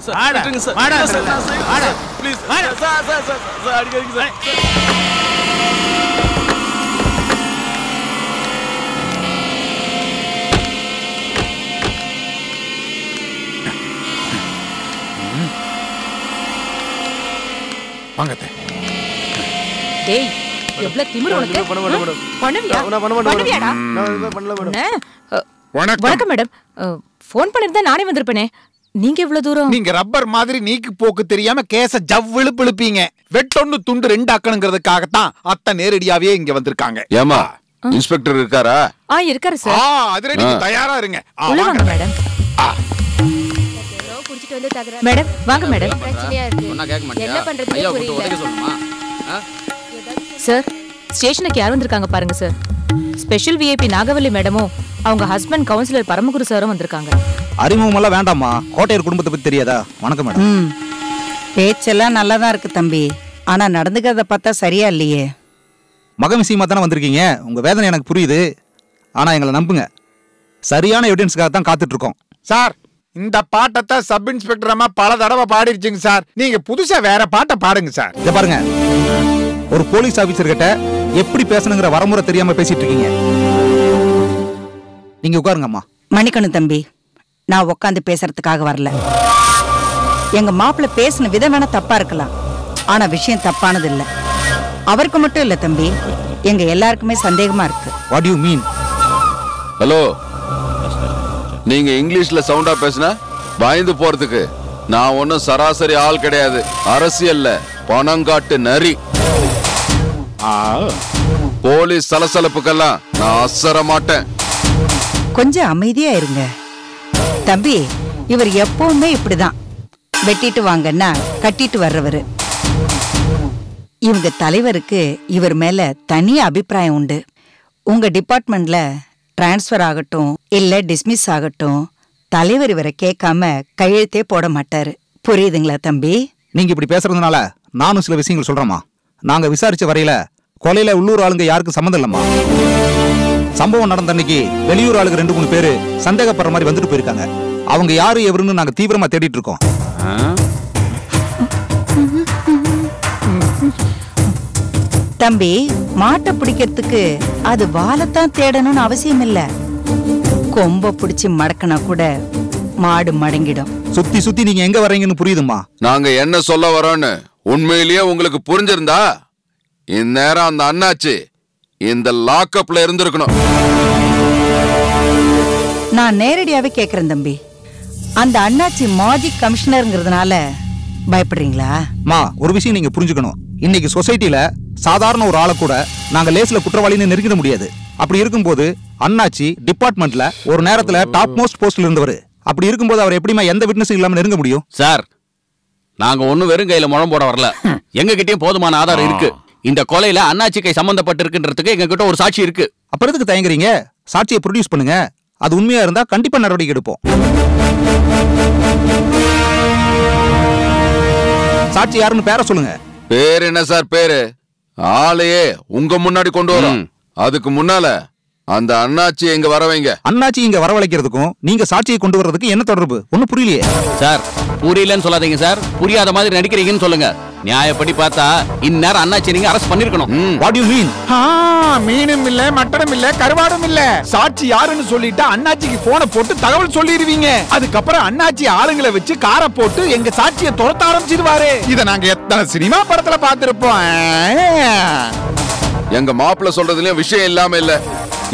வாங்கத்தே. டேய், எவ்வளவு திமிரு உனக்கு? பண்ணுவியா? பண்ணுவியாடா? வணக்கம் மேடம். ஃபோன் பண்ணிருந்தா நானே வந்திருப்பேனே. நீங்க இவ்வளவு தூரம்? நீங்க ரப்பர் மாதிரி நீக்கு போக்கு தெரியாம கேஸ ஜவ்விழுப்பு இழுப்பீங்க. வெட்டொன்னு துண்டு ரெண்டு ஆக்கணுங்கிறதுக்காகத்தான் அத்தை நேரடியாவே இங்க வந்திருக்காங்க. ஏமா இன்ஸ்பெக்டர் இருக்காரா? இருக்காரு சார். அதுல நீங்க தயாரா இருங்க. வாங்க மேடம். மேடம் வாங்க மேடம். என்ன பண்றது புரியல சார். ஸ்டேஷனுக்கு யார் வந்திருக்காங்க பாருங்க சார். ஸ்பெஷல் விஐபி நாகவல்லி மேடமும் அவங்க ஹஸ்பண்ட் கவுன்சிலர் பரமகுரு சாரும் வந்திருக்காங்க. அறிமுகம் எல்லாம் வேண்டாமா? கோட்டையர் குடும்பத்தை பத்தி தெரியாதா? வணக்கம் மேடம். பேச்செல்லாம் நல்லாதான் இருக்கு தம்பி. ஆனா நடந்துக்கிறத பார்த்தா சரியா இல்லையே. மகன் விஷயமா தானே வந்திருக்கீங்க. உங்க வேதனை எனக்கு புரியுது. ஆனா எங்களை நம்புங்க, சரியான எவிடன்ஸ்க்காக தான் காத்துட்டு இருக்கோம். சார், இந்த பாட்டத்தை சப் இன்ஸ்பெக்டர் அம்மா பல தடவை பாடிருச்சுங்க சார். நீங்க புதுசா வேற பாட்டை பாடுங்க சார். இத பாருங்க, ஒரு போலீஸ் ஆபீசர் கிட்ட எப்படி பேசணுங்கிற வரமுறை தெரியாம பேசிட்டு இருக்கீங்க. நீங்க உட்காருங்க அம்மா. மன்னிக்கணும் தம்பி, நான் உட்காந்து பேசுறதுக்காக வரல. எங்க மாப்பிள்ள பேசின விதம் வேணா தப்பா இருக்கலாம், ஆனா விஷயம் தப்பானது இல்ல. அவருக்கு மட்டும் இல்ல தம்பி, எங்க எல்லாருக்குமே சந்தேகமா இருக்கு. What you mean? ஹலோ, நீங்க இங்கிலீஷ்ல சவுண்டா பேசினா பயந்து போறதுக்கு நான் ஒன்னும் சராசரி ஆள் கிடையாது. அரசியல்ல பணங்காட்டு நரி. போலீஸ் சலசலப்புக்கெல்லாம் நான் அசர மாட்டேன். கொஞ்சம் அமைதியா இருங்க தம்பி. இவர் எப்பவுமே இப்படிதான், வெட்டிட்டு வாங்கன்னா கட்டிட்டு வர்றவரு. இவங்க தலைவருக்கு இவர் மேல தனி அபிப்பிராயம் உண்டு. உங்க டிபார்ட்மெண்ட்ல டிரான்ஸ்பர் ஆகட்டும் இல்ல டிஸ்மிஸ் ஆகட்டும், தலைவர் இவரை கேட்காம கையெழுத்தே போட மாட்டாரு. புரியுதுங்களா தம்பி? நீங்க இப்படி பேசுறதுனால நானும் சில விஷயங்கள் சொல்றேம்மா. நாங்க விசாரிச்ச வரையில கொலையில உள்ளூர் ஆளுங்க யாருக்கும் சம்மந்தம் இல்லம்மா. சம்பவம் நடந்த அன்னைக்கு வெளியூர் ஆளுங்க 2-3 பேரு சந்தேகப்படுற மாதிரி வந்துட்டு போயிருக்காங்க. அவங்க யாரு எவருன்னு நாங்க தீவிரமா தேடிட்டு இருக்கோம். தம்பி, மாட்டை பிடிக்கிறதுக்கு அது வாலைத்தான் தேடணும்னு அவசியம் இல்ல. கொம்ப பிடிச்சி மடக்கினா கூட மாடு மடங்கிடும். சுத்தி சுத்தி நீங்க எங்க வர்றீங்கன்னு புரியுதுமா? நாங்க என்ன சொல்ல வரோன்னு உண்மையிலேயே உங்களுக்கு புரிஞ்சிருந்தா இந்நேரம் அந்த அண்ணாச்சி இந்த லாக்அப்ல இருந்திருக்கணும். நான் நேரடியாவே கேக்குறேன் தம்பி, அந்த அண்ணாச்சி மாஜி கமிஷனர்ங்கிறதுனால பயப்படுறீங்களா? மா, ஒரு விஷயம் நீங்க புரிஞ்சுக்கணும். இன்னைக்கு சொசைட்டில சாதாரண ஒரு ஆளை கூட நாங்க லேஸ்ல குற்றவாளின்னு நெருங்கிட முடியாது. அப்படி இருக்கும்போது அண்ணாச்சி டிபார்ட்மெண்ட்ல ஒரு நேரத்துல டாப் மோஸ்ட் போஸ்ட்ல இருந்தவர். அப்படி இருக்கும்போது அவர் எப்படிமா எந்த விட்னஸும் இல்லாம நெருங்க முடியும்? சார், நாங்க ஒன்னும் வெறும் கையில முழம் போட வரல. எங்க கிட்டயும் போதுமான ஆதாரம் இருக்கு. இந்த கொலையில அண்ணாச்சி கை சம்பந்தப்பட்டிருக்குன்றதுக்கு எங்க கிட்ட ஒரு சாட்சி இருக்கு. அப்புறம் எதுக்கு தயங்குறீங்க? சாட்சியை ப்ரொடியூஸ் பண்ணுங்க. அது உண்மையா இருந்தா கண்டிப்பா நடவடிக்கை எடுப்போம். சாட்சி யாருன்னு பேரை சொல்லுங்க. பேர் என்ன சார் பேரு? ஆளையே உங்க முன்னாடி கொண்டு வரோம். அதுக்கு முன்னால அந்த அண்ணாச்சி எங்க வரவைங்க. அண்ணாச்சி இங்க வரவழைக்கிறதுக்கும் நீங்க சாட்சியை கொண்டு வர்றதுக்கு என்ன தொடர்பு? ஒன்னும் புரியலையே சார். புரியலன்னு சொல்லாதீங்க சார், புரியாத மாதிரி நடிக்கிறீங்கன்னு சொல்லுங்க. நியாயப்படி பார்த்தா இந்நேரம் அண்ணாச்சி நீங்க அரெஸ்ட் பண்ணிருக்கணும். What you mean? மீனும் இல்ல, மட்டனும் இல்ல, கருவாடும் இல்ல. சாட்சி யாருன்னு சொல்லிட்டா அண்ணாச்சிக்கு போனை போட்டு தகவல் சொல்லிடுவீங்க. அதுக்கப்புறம் அண்ணாச்சி ஆளுங்களை வச்சு காரை போட்டு எங்க சாட்சியை துரத்த ஆரம்பிச்சிருவாரு. இத நாங்க எத்தனை சினிமா படத்துல பார்த்திருப்போம். எங்க மாப்பிள்ள சொல்றதுலயும் விஷயம் இல்லாம இல்ல.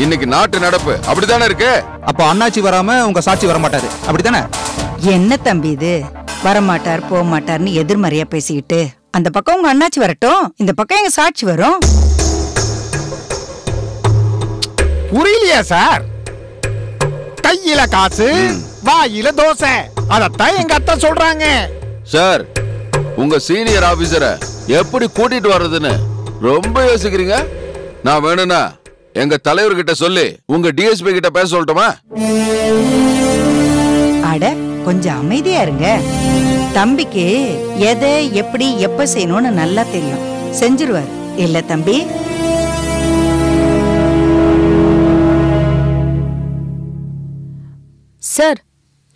இன்னைக்கு நாட்டு நடப்பு அப்படித்தானே இருக்கு. அப்ப அண்ணாச்சி வராம உங்க சாட்சி வர மாட்டாரு, அப்படித்தானே? என்ன தம்பி இது? வரமாட்டார் போக மாட்டார்னு எதிர்மறையா பேசிக்கிட்டு, அந்த பக்கம் உங்க அண்ணாச்சி வரட்டும், இந்த பக்கம் எங்க சாட்சி வரும். புரியலையா சார்? கையில காசு, வாயில தோசை, அதத்தான் எங்க அத்தை சொல்றாங்க. சார், உங்க சீனியர் ஆபீசரை எப்படி கூட்டிட்டு வர்றதுன்னு ரொம்ப யோசிக்கிறீங்க. நான் வேணும்னா எங்க தலைவர்கிட்ட சொல்லி உங்க டிஎஸ்பி கிட்ட பேச சொல்லட்டுமா? அட, கொஞ்சம் அமைதியா இருங்க. தம்பிக்கு எதை எப்படி எப்ப செய்யணும்னு நல்லா தெரியும். செஞ்சிருவார் இல்ல தம்பி? சார்,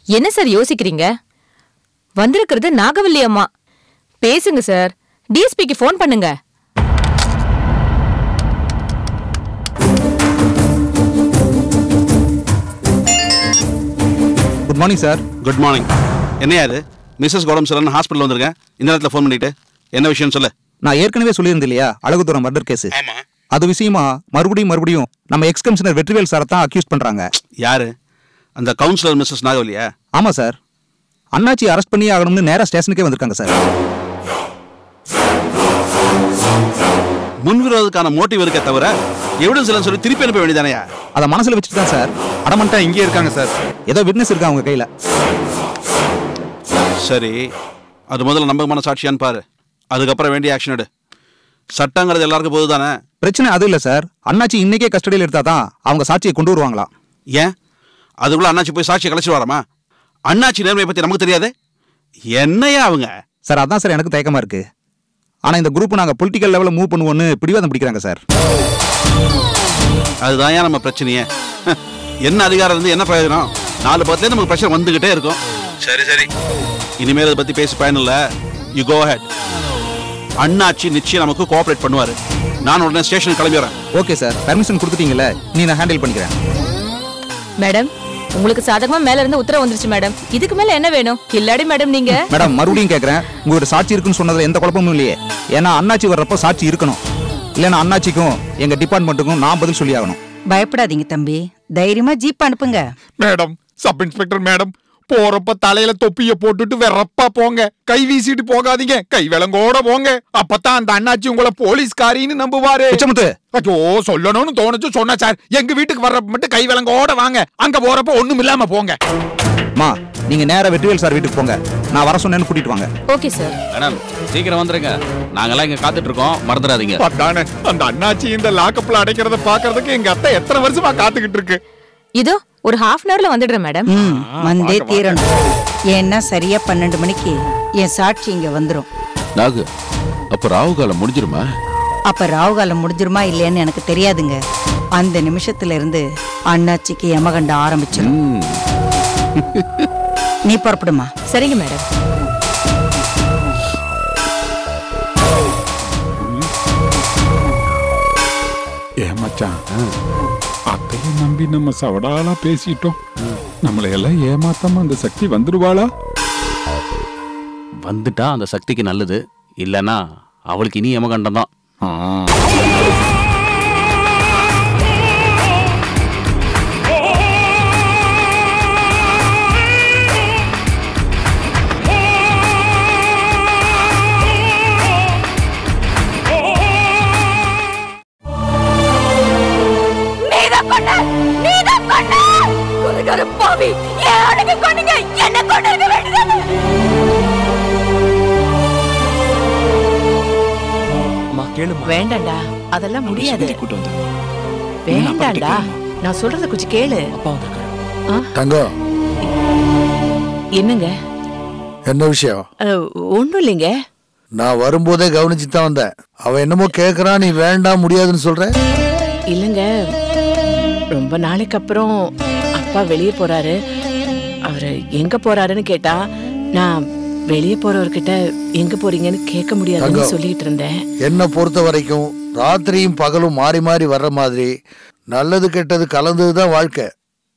என்ன சார் யோசிக்கிறீங்க? வந்திருக்கிறது நாகவல்லி அம்மா. பேசுங்க சார். டிஎஸ்பிக்கு ஃபோன் பண்ணுங்க. Good morning sir. Good morning. என்ன யாரு மிஸ்ஸஸ் கௌதம் சார் ஹாஸ்பிட்டல் வந்திருக்கேன். இந்த நேரத்தில் ஃபோன் பண்ணிட்டு என்ன விஷயம் சொல்லு. நான் ஏற்கனவே சொல்லியிருந்தேன் இல்லையா, அழகுதுரம் மர்டர் கேஸ். அது விஷயமா மறுபடியும் நம்ம எக்ஸ் கமிஷனர் வெற்றிவேல் சாரை தான் அக்யூஸ் பண்றாங்க. யாரு? அந்த கவுன்சிலர் மிஸ்ஸஸ் நாகவல்லியா? ஆமா சார். அண்ணாச்சி அரெஸ்ட் பண்ணி ஆகணும்னு நேரா ஸ்டேஷனுக்கே வந்திருக்காங்க சார். முன்விரோதத்துக்கான மோட்டிவ் இருக்க தவிர எவிடன்ஸ் எல்லாம் சொல்லி திருப்பி அனுப்ப வேண்டியதானயா? அதை மனசுல வச்சுட்டு தான் சார் அடமண்டா இங்கே இருக்காங்க சார். ஏதோ விட்னஸ் இருக்கா அவங்க கையில. சரி, அது முதல்ல நம்பகமான சாட்சியான்னு பாரு. அதுக்கப்புறம் வேண்டிய ஆக்ஷன் எடு. சட்டங்கிறது எல்லாருக்கும் போது தானே. பிரச்சனை அது இல்ல சார். அண்ணாச்சி இன்னைக்கே கஸ்டடியில் எடுத்தாதான் அவங்க சாட்சியை கொண்டு வருவாங்களா? ஏன் அதுக்குள்ள அண்ணாச்சி போய் சாட்சியை கழிச்சு வராமா? அண்ணாச்சி நேர்மையை பத்தி நமக்கு தெரியாது. என்னையா அவங்க? சார் அதான் சார் எனக்கு தயக்கமா இருக்கு. ஆனா இந்த குரூப் நாங்க பொலிட்டிக்கல் லெவல்ல மூவ் பண்ணுவோம்னு பிடிவாதம் பிடிக்கிறாங்க சார். அதுதான் ஏன் நம்ம பிரச்சனையே. என்ன அதிகாரம் இருந்து என்ன பிரயோஜனம்? 4 பக்கத்துல நமக்கு பிரஷர் வந்துகிட்டே இருக்கும். சரி, இனிமேல் அதை பத்தி பேசி பயன் இல்ல. You go head. அண்ணாச்சி நிச்சயம் நமக்கு கோஆபரேட் பண்ணுவாரு. நான் உடனே ஸ்டேஷனுக்கு கிளம்பி வரேன். ஓகே சார், பெர்மிஷன் கொடுத்துட்டீங்கல்ல, நீ நான் ஹேண்டில் பண்ணிக்கிறேன். மேடம், உங்களுக்கு சாதகமா மேல இருந்து உத்தரவு வந்துருச்சு மேடம். இதுக்கு மேல என்ன வேணும்? கில்லாடி மேடம் நீங்க. மேடம் மறுபடியும் கேக்குறேன், உங்களோட சாட்சி இருக்குன்னு சொன்னதுல எந்த குழப்பமும் இல்லையே? ஏன்னா அண்ணாச்சி வர்றப்போ சாட்சி இருக்கணும். இல்லைன்னா அண்ணாச்சிக்கும் எங்க டிபார்ட்மெண்ட்டுக்கும் நான் பதில் சொல்லி ஆகணும். பயப்படாதீங்க தம்பி, தைரியமா ஜீப் அனுப்புங்க. மேடம், சப் இன்ஸ்பெக்டர் மேடம், போறப்ப தலையில தொப்பிய போட்டுட்டு வெறப்பா போங்க. கை வீசிட்டு போகாதீங்க, கை விலங்கோட போங்க. அப்பதான் அந்த அண்ணாச்சி உங்களை போலீஸ்காரின்னு நம்புவாரு. ஐயோ, சொல்லணும்னு தோணுச்சு சொன்ன சார். எங்க வீட்டுக்கு வர்றப்ப மட்டும் கை விலங்கோட வாங்க. அங்க போறப்ப ஒண்ணும் இல்லாம போங்க. மா, நீங்க நேரா வெற்றிவேல் சார் வீட்டுக்கு போங்க. நான் வர சொன்னேன்னு கூட்டிட்டு வாங்க. Okay sir. மேடம் சீக்கிரம் வந்துருங்க. நாங்கெல்லாம் இங்க காத்துட்டு இருக்கோம், மறந்துடாதீங்க. அதானே, அந்த அண்ணாச்சி இந்த லாக்கப்ல அடைக்கிறத பாக்குறதுக்கு எங்க அத்தை எத்தனை வருஷமா காத்துக்கிட்டு இருக்கு. இதோ ஒரு ½ அன் ஹவர்ல வந்துடுறேன் மேடம். வந்தே தீரணும். ஏன்னா சரியா 12 மணிக்கு என் சாட்சி இங்க வந்துரும். நாகு, அப்ப ராகு காலம் முடிஞ்சிருமா? அப்ப ராவுகாலம் முடிஞ்சிருமா இல்லையான்னு எனக்கு தெரியாதுங்க. அந்த நிமிஷத்துல இருந்து அண்ணாச்சிக்கு யமகண்ட ஆரம்பிச்சிடும். நீ புறப்படுமா? சரிங்க மேடம். ஏமாச்சான், அத்தையை நம்பி நம்ம சவடாலா பேசிட்டோம். நம்மளை எல்லாம் ஏமாத்தாம அந்த சக்தி வந்துருவாளா? வந்துட்டா அந்த சக்திக்கு நல்லது, இல்லனா அவளுக்கு இனி யமகண்டம் தான். வேண்டாண்டா, அதெல்லாம் முடியாது. வேண்டாண்டா, நான் சொல்றத கொஞ்சம் கேளு. தங்கம், என்னங்க? என்ன விஷயம்? ஒண்ணும் இல்லைங்க. நான் வரும்போதே கவனிச்சு தான் வந்தேன். அவ என்னமோ கேக்குறான், நீ வேண்டாம் முடியாதுன்னு சொல்ற. இல்லங்க, ரொம்ப நாளைக்கு அப்புறம் அப்பா வெளியே போறாரு. அவரு எங்க போறாருன்னு கேட்டா, நான் வெளியே போறவர்கிட்ட எங்க போறீங்கன்னு கேட்க முடியாதுன்னு சொல்லிட்டு இருந்தேன். என்ன பொறுத்த வரைக்கும் ராத்திரியும் பகலும் மாறி மாறி வர்ற மாதிரி நல்லது கெட்டது கலந்ததுதான் வாழ்க்கை.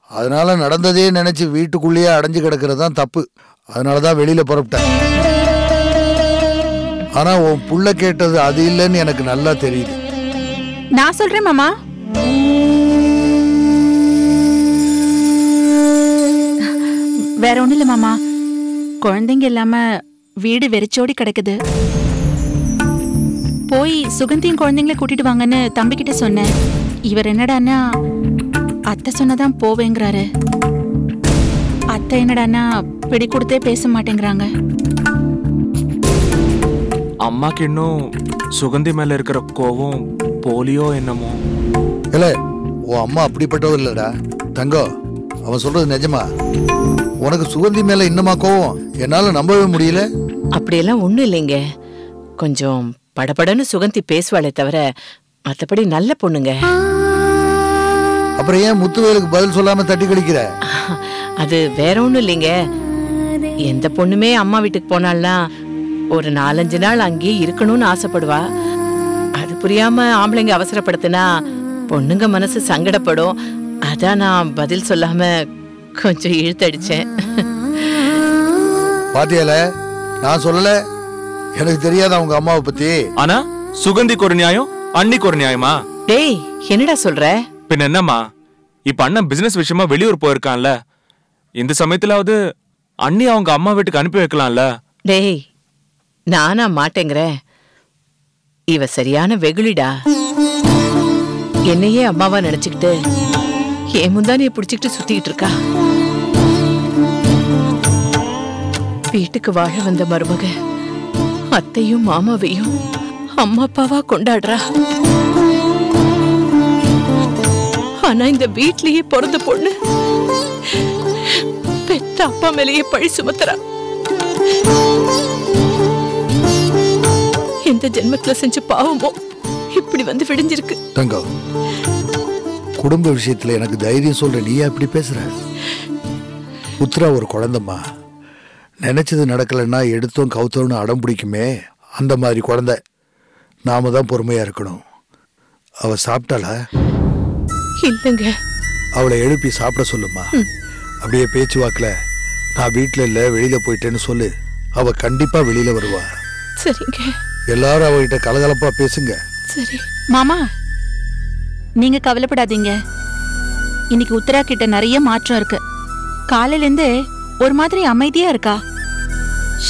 அதனால நடந்ததே நினைச்சு வீட்டுக்குள்ளேயே அடைஞ்சு கிடக்கிறது தான் தப்பு. அதனாலதான் வெளியில புறப்பட்டேன். ஆனா உன் புள்ள கேட்டது அது இல்லைன்னு எனக்கு நல்லா தெரியுது. நான் சொல்றேன் மாமா. வேற ஒண்ணு இல்ல மாமா, குழந்தைங்க இல்லாம வீடு வெறிச்சோடி கிடக்குது. போய் சுகந்தியும் குழந்தைங்கள கூட்டிட்டு வாங்கன்னு தம்பிக்கிட்ட சொன்னேன். இவர் என்னடான்னா அத்தை சொன்னதான் போவேங்கிறாரு. அத்தை என்னடான்னா பிடி கொடுத்தே பேச மாட்டேங்கிறாங்க. அம்மாக்கு இன்னும் சுகந்தி மேல இருக்கிற கோவம் போலியோ என்னமோ. இல்ல, உன் அம்மா அப்படிப்பட்டது இல்லடா தங்கம். அவன் சொல்றது நிஜமா? உனக்கு சுகந்தி மேல இன்னமா கோவம்? என்னால நம்பவே முடியல. அப்படியெல்லாம் ஒண்ணும் இல்லைங்க. கொஞ்சம் படபடன்னு சுகந்தி பேசுவாளே தவிர மத்தபடி நல்ல பொண்ணுங்க. அப்புறம் ஏன் முத்துவேலுக்கு பதில் சொல்லாம தட்டி கழிக்கிற? அது வேற ஒண்ணும் இல்லைங்க. எந்த பொண்ணுமே அம்மா வீட்டுக்கு போனால்னா ஒரு 4-5 நாள் அங்கேயே இருக்கணும்னு ஆசைப்படுவா. அது புரியாம ஆம்பளைங்க அவசரப்படுத்தினா பொண்ணுங்க மனசு சங்கடப்படும். அதான் நான் பதில் சொல்லாம கொஞ்சம் இழுத்தடிச்சேன். பாத்தியால நான் சொல்லல, எனக்கு தெரியாத அவங்க அம்மாவை பத்தி. ஆனா சுகந்திக்கு ஒரு நியாயம், அன்னிக்கு ஒரு நியாயமா? டேய் என்னடா சொல்ற? பின்ன என்னம்மா, இப்ப அண்ணன் பிசினஸ் விஷயமா வெளியூர் போயிருக்கான்ல, இந்த சமயத்திலாவது அண்ணி அவங்க அம்மா வீட்டுக்கு அனுப்பி வைக்கலாம்ல. டேய் நானா மாட்டேங்கிறேன். இவ சரியான வெகுளிடா. என்னையே அம்மாவா நினைச்சுக்கிட்டு என் முந்தானிய புடிச்சுக்கிட்டு சுத்திக்கிட்டு இருக்கா. வீட்டுக்கு வாழ வந்த மருமக அத்தையும் மாமாவையும் அம்மா அப்பாவா கொண்டாடுறா. ஆனா இந்த வீட்லயே பிறந்த பொண்ணு பெத்த அப்பா மேலேயே பழி சுமத்துறா. எந்த ஜென்மத்துல செஞ்ச பாவமோ இப்படி வந்து விடிஞ்சிருக்கு. தங்கம், குடும்ப விஷயத்துல எனக்கு தைரியம் சொல்ற நீ அப்படி பேசுற? உத்ரா ஒரு குழந்தைம்மா, நினைச்சது நடக்கலன்னா எடுத்தோம் கவுத்தோன்னு அடம் பிடிக்குமே, அந்த மாதிரி குழந்தை. நாம தான் பொறுமையா இருக்கணும். அவ சாப்பிட்டாளா? இல்லங்க. அவளை எழுப்பி சாப்பிட சொல்லுமா. அப்படியே பேச்சுவாக்குல நான் வீட்டுல இல்ல வெளியில போயிட்டேன்னு சொல்லு. அவ கண்டிப்பா வெளியில வருவா. சரிங்க. எல்லாரும் அவகிட்ட கலகலப்பா பேசுங்க. சரி மாமா, நீங்க கவலைப்படாதீங்க. இன்னைக்கு உத்தரா கிட்ட நிறைய மாற்றம் இருக்கு. காலையில இருந்து ஒரு மாதிரி அமைதியா இருக்கா.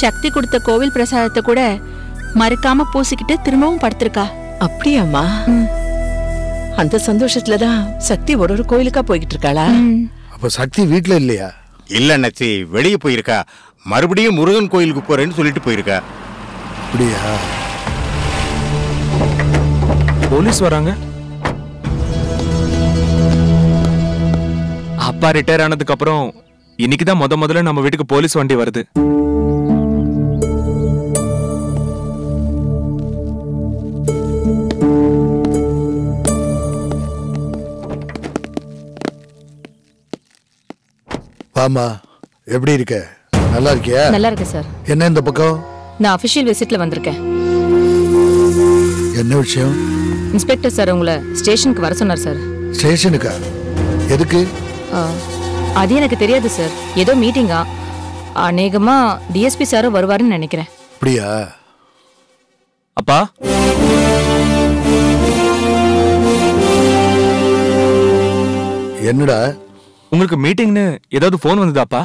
சக்தி கொடுத்த கோவில் பிரசாதத்தை கூட மறுக்காம பூசிக்கிட்டு திரும்பவும் படுத்திருக்கா. அப்படியாம்மா? அந்த சந்தோஷத்துலதான் சக்தி ஒரு கோயிலுக்கா போய்கிட்டு இருக்காளா? அப்ப சக்தி வீட்டுல இல்லையா? இல்ல நச்சி, வெளியே போயிருக்கா. மறுபடியும் முருகன் கோயிலுக்கு போறேன்னு சொல்லிட்டு போயிருக்கா. அப்படியா? போலீஸ் வராங்க. அப்பா ரிட்டையர் ஆனதுக்கு அப்புறம் இன்னைக்குதான் முதல்ல நம்ம வீட்டுக்கு போலீஸ் வண்டி வருது. வாமா, எப்படி இருக்க? நல்லா இருக்கியா? நல்லா இருக்கு சார். என்ன இந்த பக்கம்? நான் அபிஷியல் விசிட்ல வந்திருக்கேன். என்ன விஷயம்? இன்ஸ்பெக்டர் சார் உங்களை ஸ்டேஷனுக்கு வர சொன்னார் சார். ஸ்டேஷனுக்கா? எதுக்கு? அது எனக்கு தெரியாது சார். ஏதோ மீட்டிங்கா. அநேகமா டிஎஸ்பி சாரும் வருவாருன்னு நினைக்கிறேன். அப்படியா? அப்பா, என்னடா உங்களுக்கு மீட்டிங்னு ஏதாவது போன் வந்ததாப்பா?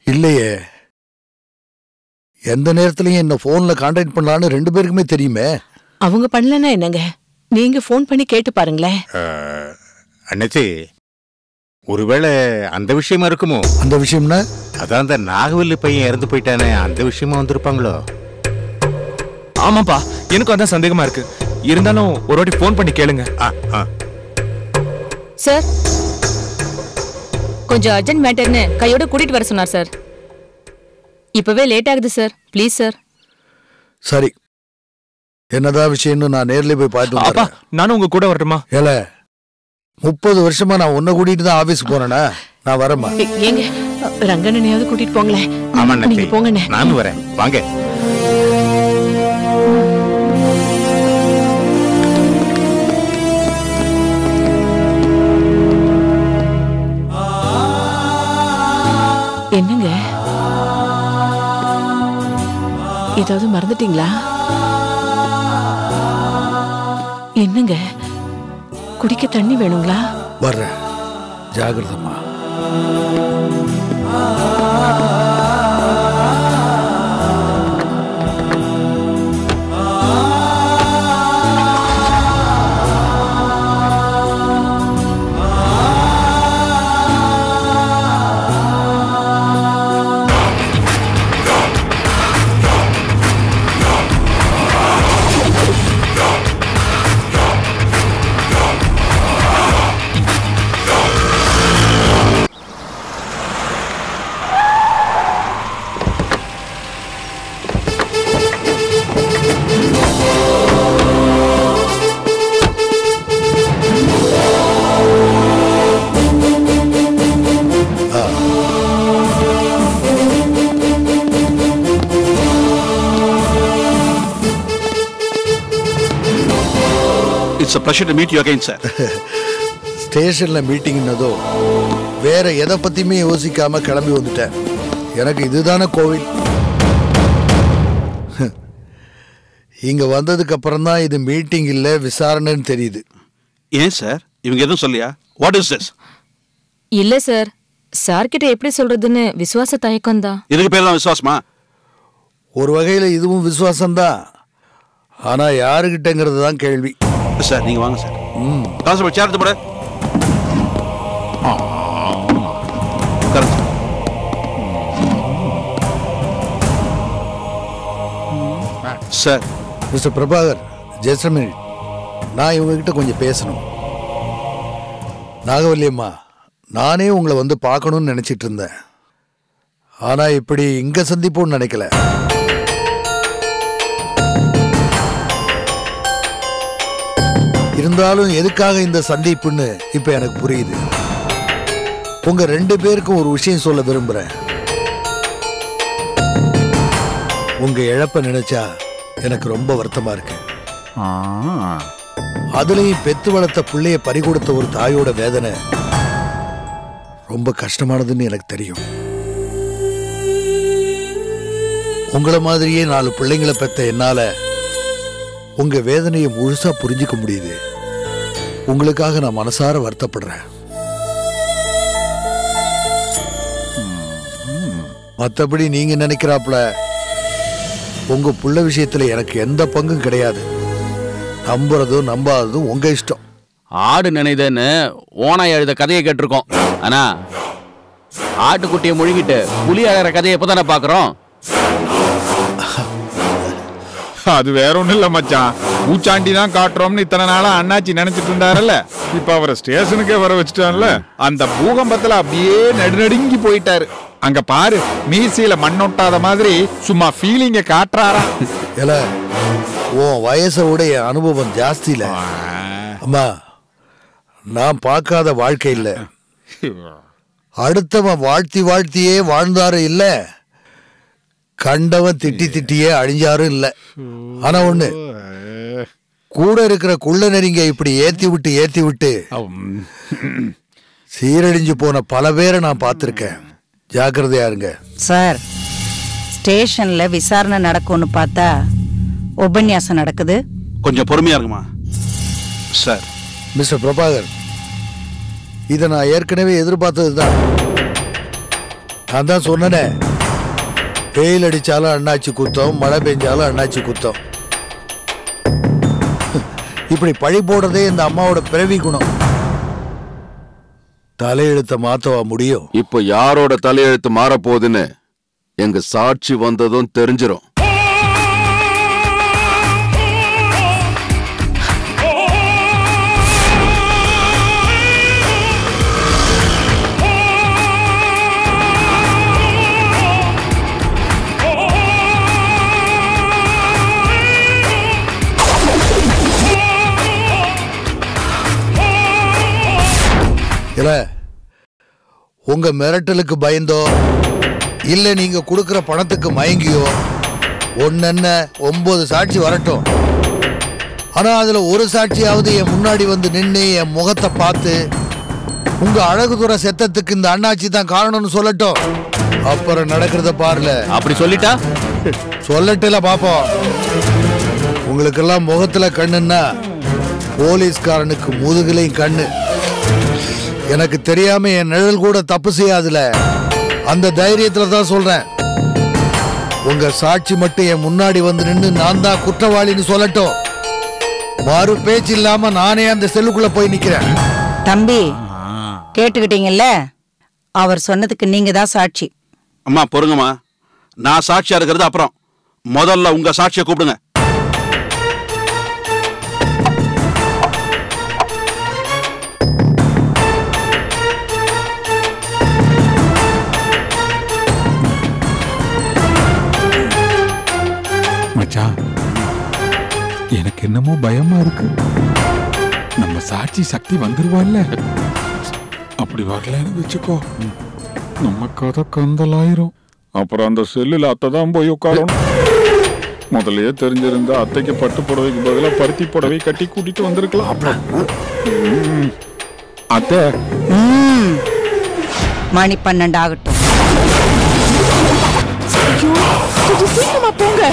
இல்லையே. எந்த நேரத்திலயும் என்ன போன்ல கான்டாக்ட் பண்ணலான்னு 2 பேருக்குமே தெரியுமே. அவங்க பண்ணலன்னா என்னங்க, நீங்க போன் பண்ணி கேட்டு பாருங்களேன். அண்ணாச்சி, ஒருவேளை அந்த விஷயமா இருக்குமோ? அந்த விஷயம்னா? அதான் அந்த நாகவல்லி பையன் இறந்து போயிட்டானே, அந்த விஷயமா வந்திருப்பாங்களோ? ஆமாப்பா, எனக்கும் அதான் சந்தேகமா இருக்கு. இருந்தாலும் ஒரு வாட்டி போன் பண்ணி கேளுங்க. சார், கொஞ்சம் அர்ஜென்ட் மேட்டர்னு கையோட கூட்டிட்டு வர சொன்னார் சார். இப்பவே லேட் ஆகுது சார், ப்ளீஸ் சார். சரி, என்னதான் விஷயம்னு நான் நேர்ல போய் பார்த்து. அப்பா, நானும் உங்க கூட வரட்டுமா? ஏல, 30 வருஷமா நான் உன்னை கூட்டிட்டு தான் ஆபீஸ்க்கு போனேனா? நான் வரேம்மா. ஏங்க, ரங்கண்ணனையாவது கூட்டிட்டு போங்களேன். ஆமா, நீங்க போங்கண்ணே. நானும் வரேன், வாங்க. என்னங்க, ஏதாவது மறந்துட்டீங்களா? என்னங்க, குடிக்க தண்ணி வேணுங்களா? வர்றேன், ஜாகிரதம்மா. It's a pleasure to meet you again, sir. ஸ்டேஷன்ல மீட்டிங்னதோ வேற எதை பத்தியுமே யோசிக்காம கிளம்பி வந்துட்டேன். எனக்கு இதுதானே கோவில். இங்க வந்ததுக்கு அப்புறம் தான் இது மீட்டிங் இல்ல விசாரணைன்னு தெரியுது. ஏன் சார் இவங்க எதுவும் சொல்லியா? What is this? இல்ல சார், சார் கிட்ட எப்படி சொல்றதுன்னு விசுவாச தயக்கம் தான். இதுக்கு பேர் தான் விசுவாசமா? ஒரு வகையில இதுவும் விசுவாசம்தான். ஆனா யாருகிட்டங்கிறது தான் கேள்வி. சார் நீங்க வாங்க சார். கான்ஸ்டபிள் சேர் எடுத்து போடு. Sir mister Prabhakar, just a minute. நான் இவங்ககிட்ட கொஞ்சம் பேசணும். நாகவல்லி அம்மா, நானே உங்களை வந்து பார்க்கணும்னு நினைச்சிட்டு இருந்தேன். ஆனா இப்படி இங்க சந்திப்போம்னு நினைக்கல. இருந்தாலும் எதுக்காக இந்த சந்திப்புன்னு இப்ப எனக்கு புரியுது. உங்க 2 பேருக்கும் ஒரு விஷயம் சொல்ல விரும்புறேன். உங்க இழப்ப நினைச்சா எனக்கு ரொம்ப வருத்தமா இருக்கு. அதுலயும் பெத்து வளர்த்த பிள்ளைய பறிகொடுத்த ஒரு தாயோட வேதனை ரொம்ப கஷ்டமானதுன்னு எனக்கு தெரியும். உங்களை மாதிரியே 4 பிள்ளைங்களை பெத்த என்னால உங்க வேதனையை முழுசா புரிஞ்சுக்க முடியுது. உங்களுக்காக நான் மனசார வருத்தப்படுறேன். மற்றபடி நீங்க நினைக்கிறாப்ல உங்க புள்ள விஷயத்துல எனக்கு எந்த பங்கும் கிடையாது. நம்புறதும் நம்பாததும் உங்க இஷ்டம். ஆடு நினைதன்னு ஓனாய் எழுத கதையை கேட்டிருக்கோம். ஆனா ஆட்டுக்குட்டியை முழுங்கிட்டு புலி அழகிற கதையை இப்பதானே பாக்குறோம். அது வேற ஒண்ணும் இல்ல மச்சான். பூச்சாண்டி தான் காட்டுறோம்னு இத்தனை நாளா அண்ணாச்சி நினைச்சிட்டு இருந்தாருல்ல, இப்ப அவரை ஸ்டேஷனுக்கே வர வச்சுட்டான்ல. அந்த பூகம்பத்துல அப்படியே நடுநடுங்கி போயிட்டாரு. அங்க பாரு, மீசையில மண்ணொட்டாத மாதிரி சும்மா ஃபீலிங்க காட்டுறாரா. இல்ல உன் வயசை விட என் அனுபவம் ஜாஸ்தி இல்ல. அம்மா, நான் பார்க்காத வாழ்க்கை இல்ல. அடுத்தவன் வாழ்த்தி வாழ்த்தியே வாழ்ந்தாரு இல்ல, கண்டவன் திட்டி திட்டியே அழிஞ்சாரும் இல்ல. ஆனா ஒண்ணு, கூட இருக்கிற குள்ள நெறிங்க இப்படி ஏத்தி விட்டு சீரழிஞ்சு போன பல பேரை நான் பார்த்திருக்கேன். ஜாக்கிரதையா இருங்க சார். ஸ்டேஷன்ல விசாரணை நடக்கும்னு பார்த்தா உபன்யாசம் நடக்குது. கொஞ்சம் பொறுமையா இருக்குமா சார்? மிஸ்டர் பிரபாகர், இதை நான் ஏற்கனவே எதிர்பார்த்ததுதான். நான் தான் சொன்னேனே, வெயில் அடிச்சாலும் அண்ணாச்சி குத்தம், மழை பெஞ்சாலும் அண்ணாச்சி குத்தம். இப்படி பழி போடுறதே இந்த அம்மாவோட பிறவி குணம். தலையெழுத்த மாத்தவா முடியும்? இப்ப யாரோட தலையெழுத்து மாறப்போகுதுன்னு எங்க சாட்சி வந்ததும் தெரிஞ்சிரும். இல்ல உங்க மிரட்டலுக்கு பயந்தோ இல்ல நீங்க கொடுக்கிற பணத்துக்கு மயங்கியோ ஒன்னென்ன 9 சாட்சி வரட்டும். ஆனா அதுல ஒரு சாட்சியாவது என் முன்னாடி வந்து நின்று என் முகத்தை பார்த்து உங்க அழகுதுறை செத்தத்துக்கு இந்த அண்ணாச்சி தான் காரணம்னு சொல்லட்டும். அப்புறம் நடக்கிறத பாருல. அப்படி சொல்லிட்டா சொல்லட்டுல பாப்போம். உங்களுக்கெல்லாம் முகத்துல கண்ணுன்னா போலீஸ்காரனுக்கு முதுகுலையும் கண்ணு. எனக்கு தெரியாம என் நிழல் கூட தப்பு செய்யாதுல. அந்த தைரியத்துல தான் சொல்றேன். உங்க சாட்சி மட்டும் என் முன்னாடி வந்து நின்று நான் தான் குற்றவாளின்னு சொல்லட்டும். மறு பேச்சு இல்லாம நானே அந்த செல்லுக்குள்ள போய் நிக்கிறேன். தம்பி, கேட்டுக்கிட்டீங்கல்ல, அவர் சொன்னதுக்கு நீங்க தான் சாட்சி. அம்மா பொறுங்கம்மா, நான் சாட்சியா இருக்கிறது அப்புறம். முதல்ல உங்க சாட்சியை கூப்பிடுங்க. மச்சான், எனக்கு என்னமோ பயமா இருக்கு. நம்ம சாட்சி சக்தி வந்துருவாள்ல. அப்படி வரலன்னு வச்சுக்கோ, நம்ம கதை கந்தலாயிரும். அப்புறம் அந்த செல்லுல அத்தைதான் போய் உட்காரணும். முதல்லயே தெரிஞ்சிருந்தா அத்தைக்கு பட்டு புடவைக்கு பதிலாக பருத்தி புடவை கட்டி கூட்டிட்டு வந்திருக்கலாம். அத்தை மணி 12 ஆகட்டும். சீக்கிரமா போங்க.